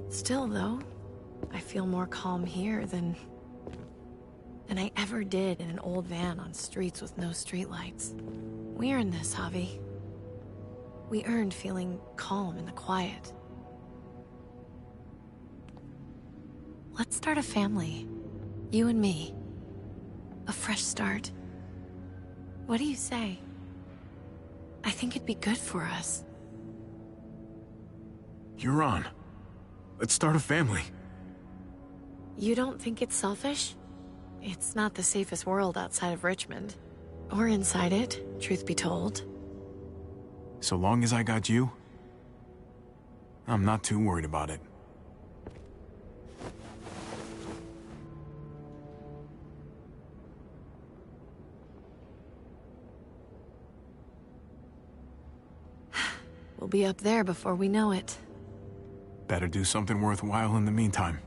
Still, though, I feel more calm here than than I ever did in an old van on streets with no streetlights. We earned this, Javi. We earned feeling calm in the quiet. Let's start a family. You and me. A fresh start. What do you say? I think it'd be good for us. You're on. Let's start a family. You don't think it's selfish? It's not the safest world outside of Richmond. Or inside it, truth be told. So long as I got you, I'm not too worried about it. We'll be up there before we know it. Better do something worthwhile in the meantime.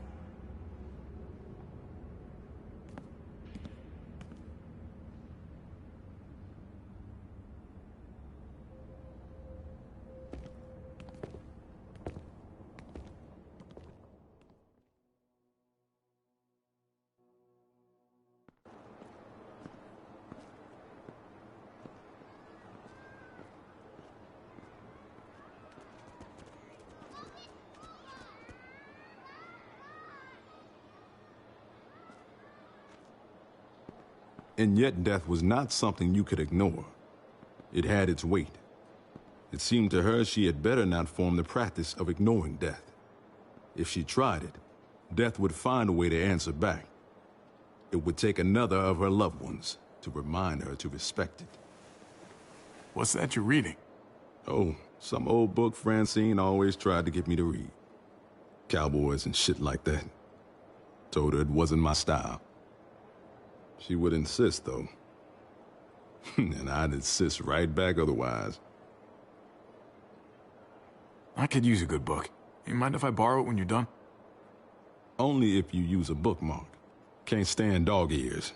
And yet death was not something you could ignore. It had its weight. It seemed to her she had better not form the practice of ignoring death. If she tried it, death would find a way to answer back. It would take another of her loved ones to remind her to respect it. What's that you're reading? Oh, some old book Francine always tried to get me to read. Cowboys and shit like that. Told her it wasn't my style. She would insist, though. And I'd insist right back otherwise. I could use a good book. You mind if I borrow it when you're done? Only if you use a bookmark. Can't stand dog ears.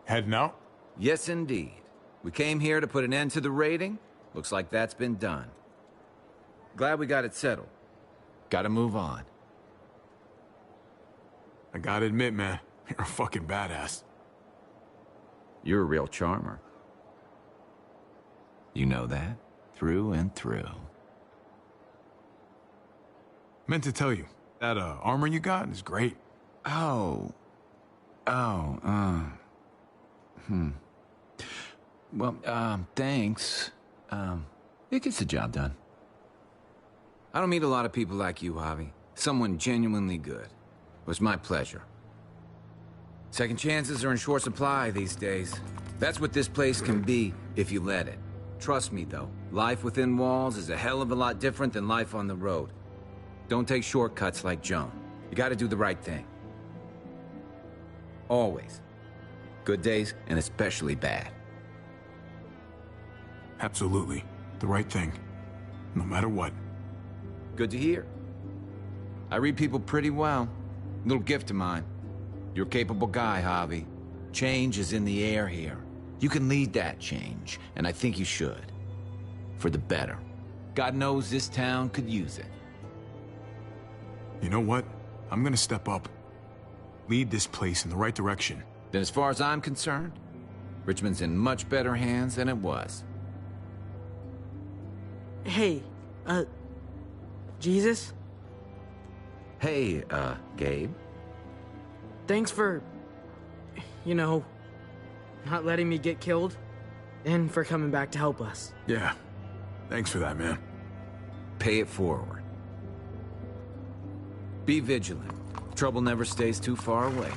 Heading out? Yes, indeed. We came here to put an end to the raiding. Looks like that's been done. Glad we got it settled. Gotta move on. I gotta admit, man, you're a fucking badass. You're a real charmer. You know that? Through and through. Meant to tell you, that armor you got is great. Well, thanks. It gets the job done. I don't meet a lot of people like you, Javi. Someone genuinely good. It was my pleasure. Second chances are in short supply these days. That's what this place can be if you let it. Trust me, though, life within walls is a hell of a lot different than life on the road. Don't take shortcuts like Joan. You gotta do the right thing. Always. Good days, and especially bad. Absolutely. The right thing. No matter what. Good to hear. I read people pretty well. Little gift of mine. You're a capable guy, Javi. Change is in the air here. You can lead that change, and I think you should. For the better. God knows this town could use it. You know what? I'm gonna step up. Lead this place in the right direction. Then as far as I'm concerned, Richmond's in much better hands than it was. Hey, Jesus? Hey, Gabe. Thanks for, you know, not letting me get killed, and for coming back to help us. Yeah. Thanks for that, man. Pay it forward. Be vigilant. Trouble never stays too far away.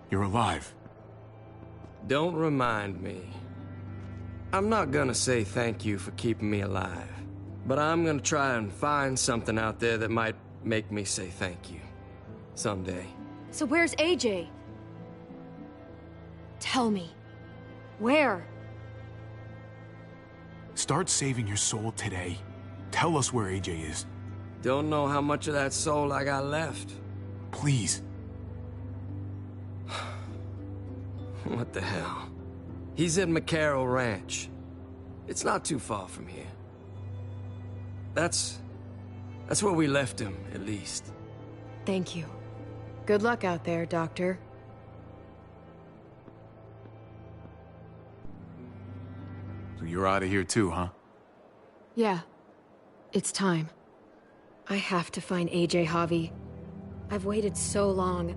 You're alive. Don't remind me. I'm not gonna say thank you for keeping me alive, but I'm gonna try and find something out there that might make me say thank you. Someday. So where's AJ? Tell me. Where? Start saving your soul today. Tell us where AJ is. Don't know how much of that soul I got left. Please. What the hell? He's at McCarroll Ranch. It's not too far from here. That's where we left him, at least. Thank you. Good luck out there, Doctor. So you're out of here too, huh? Yeah. It's time. I have to find AJ, Javi. I've waited so long.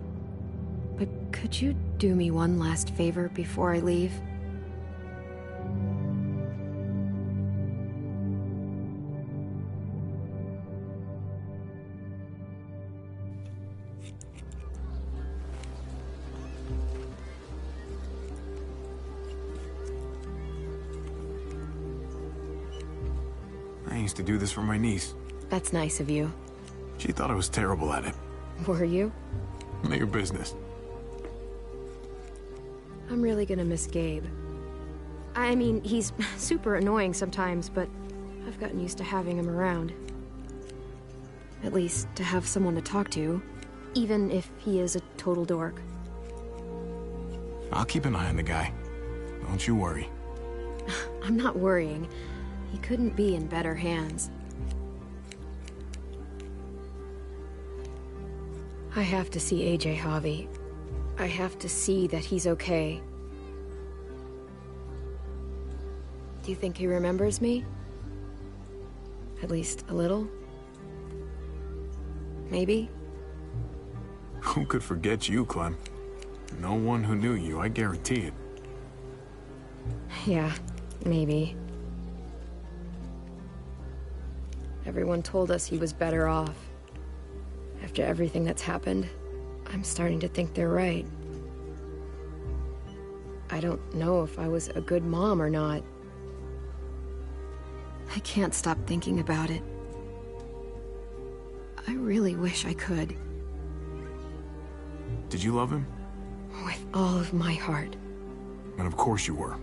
But could you do me one last favor before I leave? I used to do this for my niece. That's nice of you. She thought I was terrible at it. Were you? None of your business. I'm really gonna miss Gabe. I mean, he's super annoying sometimes, but I've gotten used to having him around. At least, to have someone to talk to, even if he is a total dork. I'll keep an eye on the guy. Don't you worry. I'm not worrying. He couldn't be in better hands. I have to see AJ, Javi. I have to see that he's okay. Do you think he remembers me? At least a little? Maybe? Who could forget you, Clem? No one who knew you, I guarantee it. Yeah, maybe. Everyone told us he was better off. After everything that's happened, I'm starting to think they're right. I don't know if I was a good mom or not. I can't stop thinking about it. I really wish I could. Did you love him? With all of my heart. And of course you were.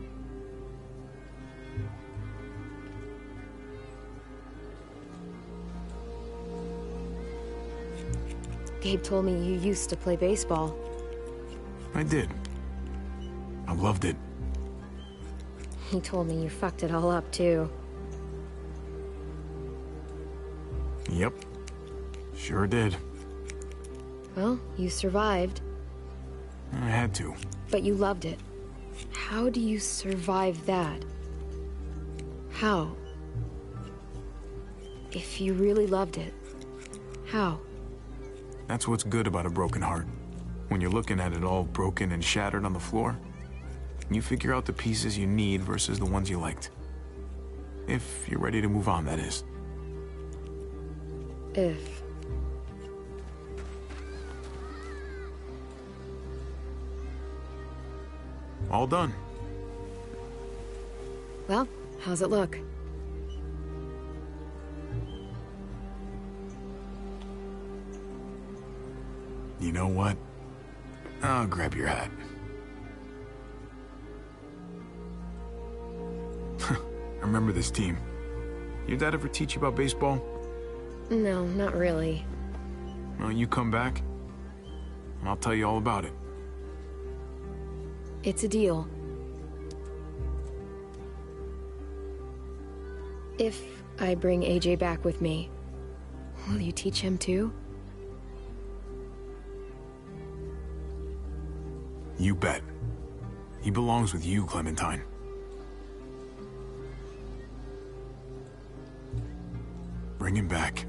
Gabe told me you used to play baseball. I did. I loved it. He told me you fucked it all up, too. Yep. Sure did. Well, you survived. I had to. But you loved it. How do you survive that? How? If you really loved it, how? That's what's good about a broken heart. When you're looking at it all broken and shattered on the floor, you figure out the pieces you need versus the ones you liked. If you're ready to move on, that is. If. All done. Well, how's it look? You know what? I'll grab your hat. I remember this team. Your dad ever teach you about baseball? No, not really. Well, you come back, and I'll tell you all about it. It's a deal. If I bring AJ back with me, will you teach him too? You bet. He belongs with you, Clementine. Bring him back.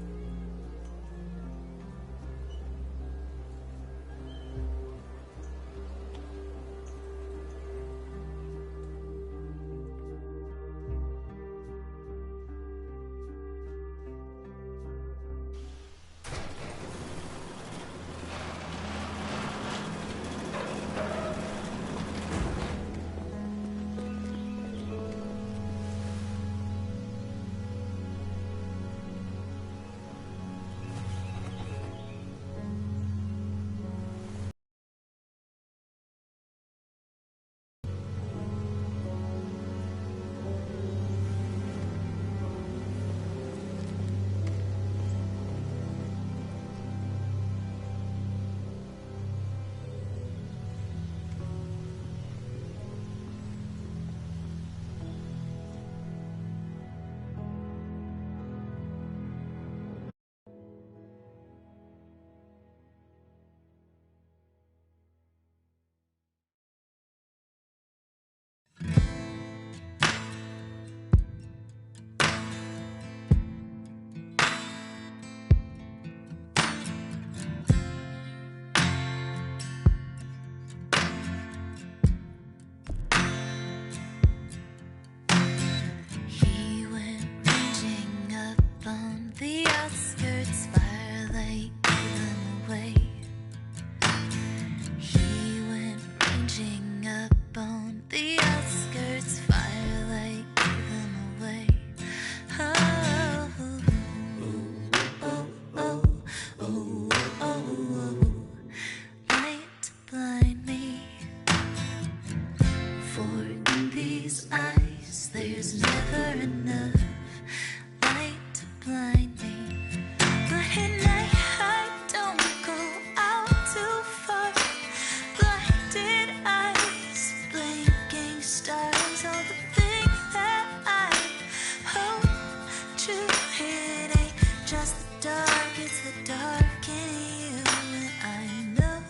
outskirts, firelight gave them away. He went ranging up on the outskirts, firelight gave them away. Oh, oh, oh, oh, oh, oh. Light to blind me. For in these eyes, there's never enough light to blind me. But at night, I don't go out too far. Blinded eyes, blinking stars, all the things that I hope to hit ain't just the dark, it's the dark in you. And I know,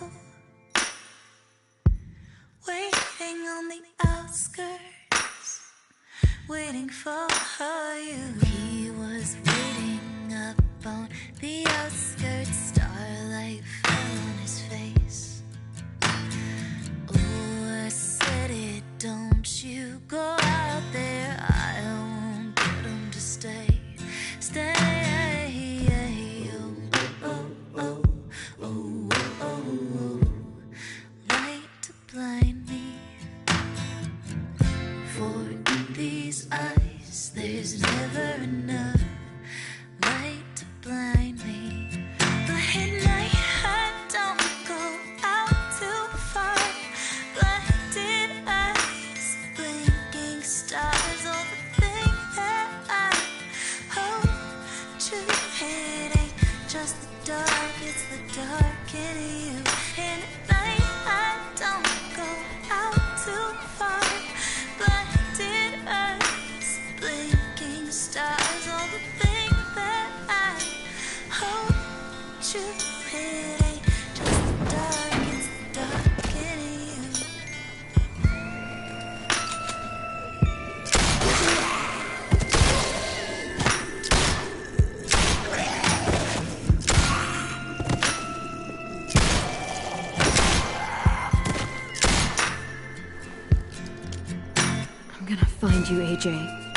waiting on the outskirts, waiting for you. He was waiting up on the outskirts, starlight fell on his face. Oh, I said it, don't you go out there, I won't get him to stay. Stay. Oh, oh, oh, oh, oh, oh. Light to blind me. For in these eyes, there's never enough light to blind me. But at night, I don't go out too far. Blinded eyes, blinking stars, all the things that I hope to hit ain't just the dark, it's the dark in you. And at night, I don't go out too far. Blinded eyes, blinking stars, all the things that I hope to hit ain't just the dark, it's the dark in you. I'm gonna find you, AJ.